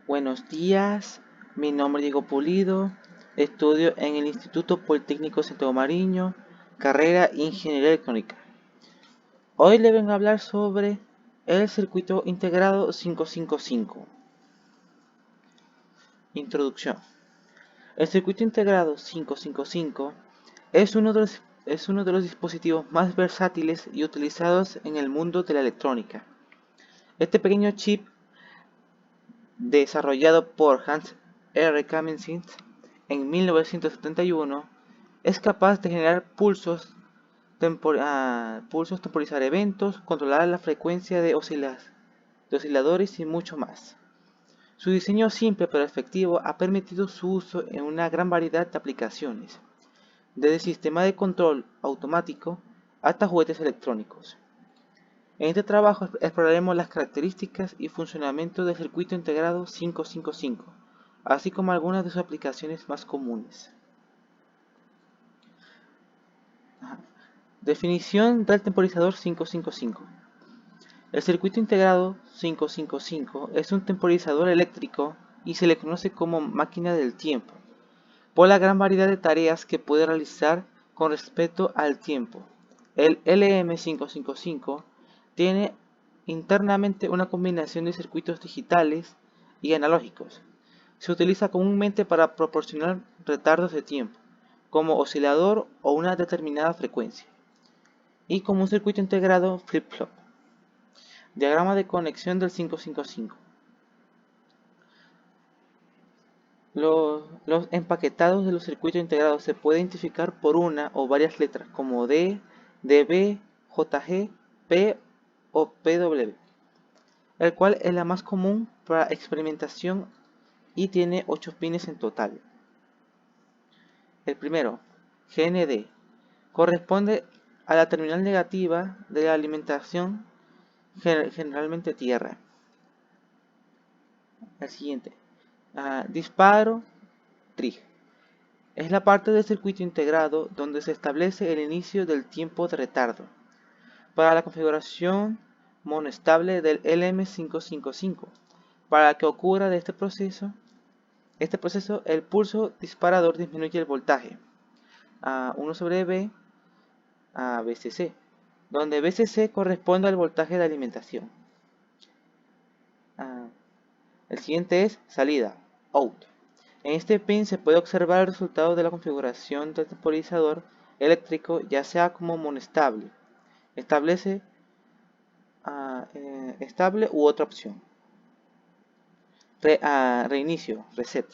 Buenos días, mi nombre es Diego Pulido, estudio en el Instituto Politécnico Santiago Mariño, carrera Ingeniería Electrónica. Hoy le vengo a hablar sobre el circuito integrado 555. Introducción. El circuito integrado 555 es uno de los dispositivos más versátiles y utilizados en el mundo de la electrónica. Este pequeño chip, desarrollado por Hans R. Kaminski en 1971, es capaz de generar pulsos, temporizar eventos, controlar la frecuencia de osciladores y mucho más. Su diseño simple pero efectivo ha permitido su uso en una gran variedad de aplicaciones, desde sistemas de control automático hasta juguetes electrónicos. En este trabajo exploraremos las características y funcionamiento del circuito integrado 555, así como algunas de sus aplicaciones más comunes. Definición del temporizador 555. El circuito integrado 555 es un temporizador eléctrico y se le conoce como máquina del tiempo, por la gran variedad de tareas que puede realizar con respecto al tiempo. El LM555 tiene internamente una combinación de circuitos digitales y analógicos. Se utiliza comúnmente para proporcionar retardos de tiempo, como oscilador o una determinada frecuencia, y como un circuito integrado flip-flop. Diagrama de conexión del 555. Los empaquetados de los circuitos integrados se pueden identificar por una o varias letras como D, DB, JG, P o PW, el cual es la más común para experimentación y tiene 8 pines en total. El primero, GND, corresponde a la terminal negativa de la alimentación, generalmente tierra. El siguiente, disparo trig. Es la parte del circuito integrado donde se establece el inicio del tiempo de retardo. Para la configuración monoestable del LM555, para que ocurra de este proceso, el pulso disparador disminuye el voltaje a 1 sobre B a VCC, donde VCC corresponde al voltaje de alimentación. El siguiente es salida, out. En este pin se puede observar el resultado de la configuración del temporizador eléctrico, ya sea como monostable, estable u otra opción. Reinicio, reset.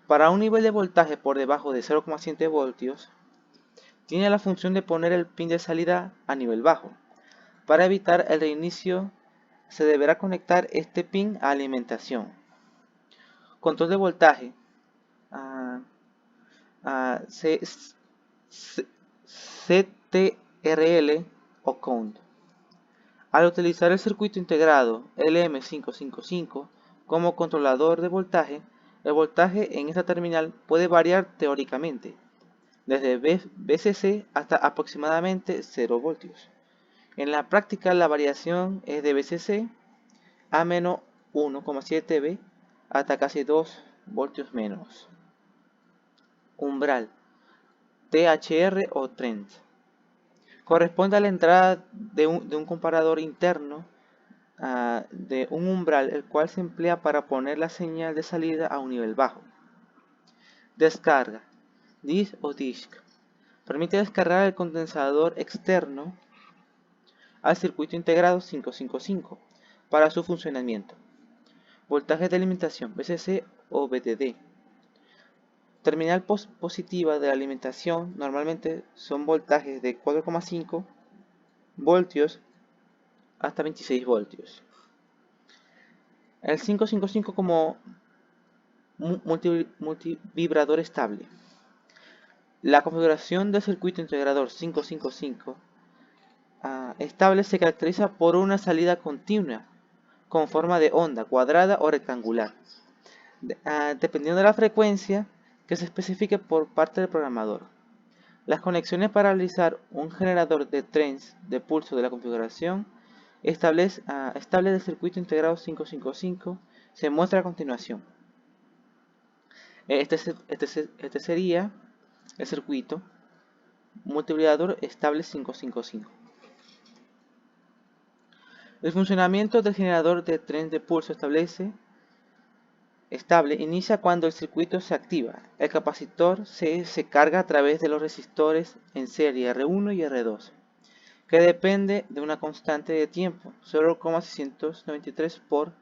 Para un nivel de voltaje por debajo de 0,7 voltios, tiene la función de poner el pin de salida a nivel bajo. Para evitar el reinicio, se deberá conectar este pin a alimentación. Control de voltaje. CTRL o count. Al utilizar el circuito integrado LM555 como controlador de voltaje, el voltaje en esta terminal puede variar teóricamente, desde VCC hasta aproximadamente 0 voltios. En la práctica la variación es de VCC a menos 1,7 V hasta casi 2 voltios menos. Umbral, THR o trend. Corresponde a la entrada de un comparador interno de un umbral, el cual se emplea para poner la señal de salida a un nivel bajo. Descarga, disk o disk. Permite descargar el condensador externo al circuito integrado 555 para su funcionamiento. Voltaje de alimentación, VCC o VDD. Terminal positiva de la alimentación normalmente son voltajes de 4,5 voltios hasta 26 voltios. El 555 como multivibrador estable. La configuración del circuito integrador 555 estable se caracteriza por una salida continua con forma de onda cuadrada o rectangular, dependiendo de la frecuencia que se especifique por parte del programador. Las conexiones para realizar un generador de trends de pulso de la configuración estable del circuito integrado 555 se muestra a continuación. Este sería el circuito multibridador estable 555. El funcionamiento del generador de tren de pulso estable inicia cuando el circuito se activa. El capacitor se carga a través de los resistores en serie R1 y R2, que depende de una constante de tiempo, 0,693 por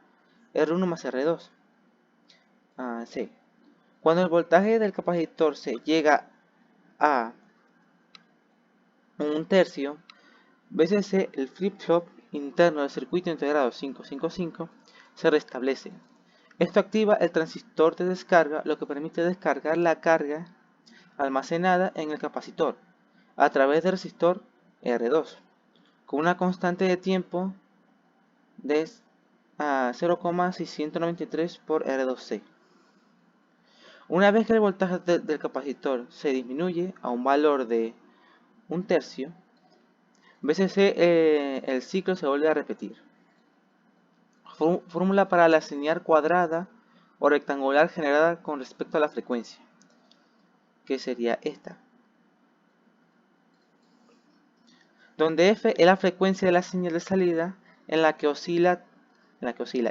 R1 más R2. C. Cuando el voltaje del capacitor se llega a un tercio, VCC, el flip-flop interno del circuito integrado 555, se restablece. Esto activa el transistor de descarga, lo que permite descargar la carga almacenada en el capacitor a través del resistor R2, con una constante de tiempo de 0,693 por R2C. Una vez que el voltaje del capacitor se disminuye a un valor de un tercio, el ciclo se vuelve a repetir. Fórmula para la señal cuadrada o rectangular generada con respecto a la frecuencia, que sería esta, donde F es la frecuencia de la señal de salida en la que oscila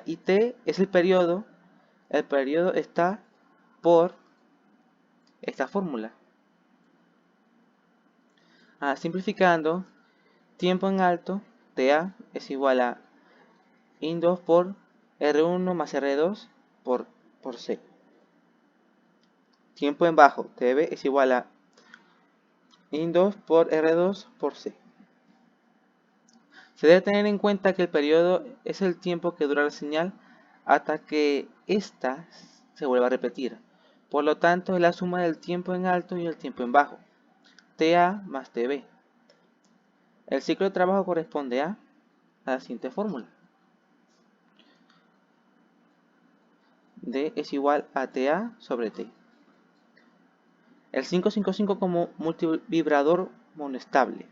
y T es el periodo está por esta fórmula. Simplificando, tiempo en alto, TA, es igual a IN2 por R1 más R2 por C. Tiempo en bajo, TB, es igual a IN2 por R2 por C. Se debe tener en cuenta que el periodo es el tiempo que dura la señal hasta que ésta se vuelva a repetir. Por lo tanto, es la suma del tiempo en alto y el tiempo en bajo, TA más TB. El ciclo de trabajo corresponde a la siguiente fórmula. D es igual a TA sobre T. El 555 como multivibrador monostable.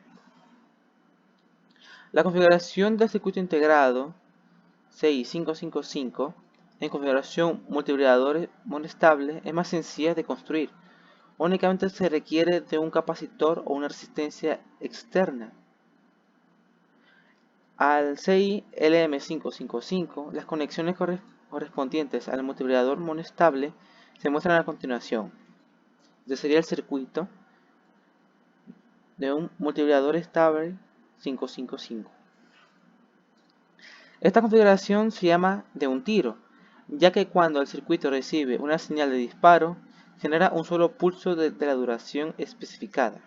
La configuración del circuito integrado CI555 en configuración multivibrador monostable es más sencilla de construir. Únicamente se requiere de un capacitor o una resistencia externa. Al CI LM555, las conexiones correspondientes al multivibrador monostable se muestran a continuación. Este sería el circuito de un multivibrador estable 555. Esta configuración se llama de un tiro, ya que cuando el circuito recibe una señal de disparo, genera un solo pulso de la duración especificada.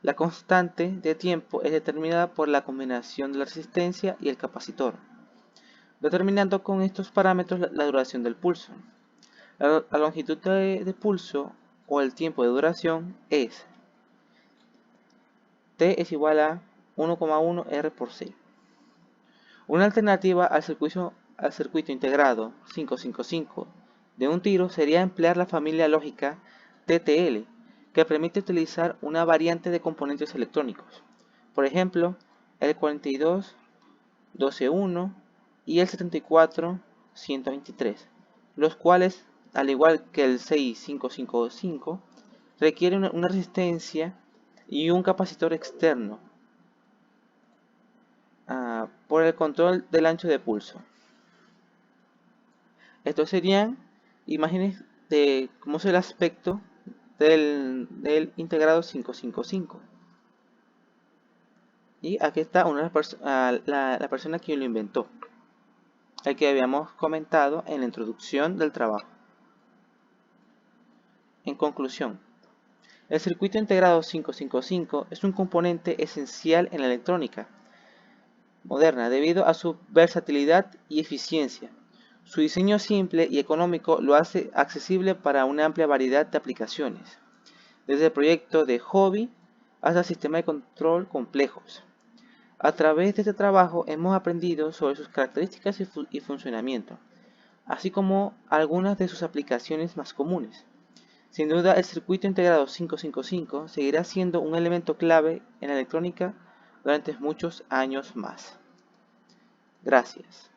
La constante de tiempo es determinada por la combinación de la resistencia y el capacitor, determinando con estos parámetros la duración del pulso. La longitud de pulso o el tiempo de duración es T es igual a 1,1 R por C. Una alternativa al circuito integrado 555 de un tiro sería emplear la familia lógica TTL, que permite utilizar una variante de componentes electrónicos, por ejemplo, el 42.12.1 y el 74.123, los cuales, al igual que el 6555, requieren una resistencia y un capacitor externo por el control del ancho de pulso. Estos serían imágenes de cómo es el aspecto del integrado 555. Y aquí está la persona que lo inventó, el que habíamos comentado en la introducción del trabajo. En conclusión, el circuito integrado 555 es un componente esencial en la electrónica moderna debido a su versatilidad y eficiencia. Su diseño simple y económico lo hace accesible para una amplia variedad de aplicaciones, desde el proyecto de hobby hasta sistemas de control complejos. A través de este trabajo hemos aprendido sobre sus características y funcionamiento, así como algunas de sus aplicaciones más comunes. Sin duda, el circuito integrado 555 seguirá siendo un elemento clave en la electrónica durante muchos años más. Gracias.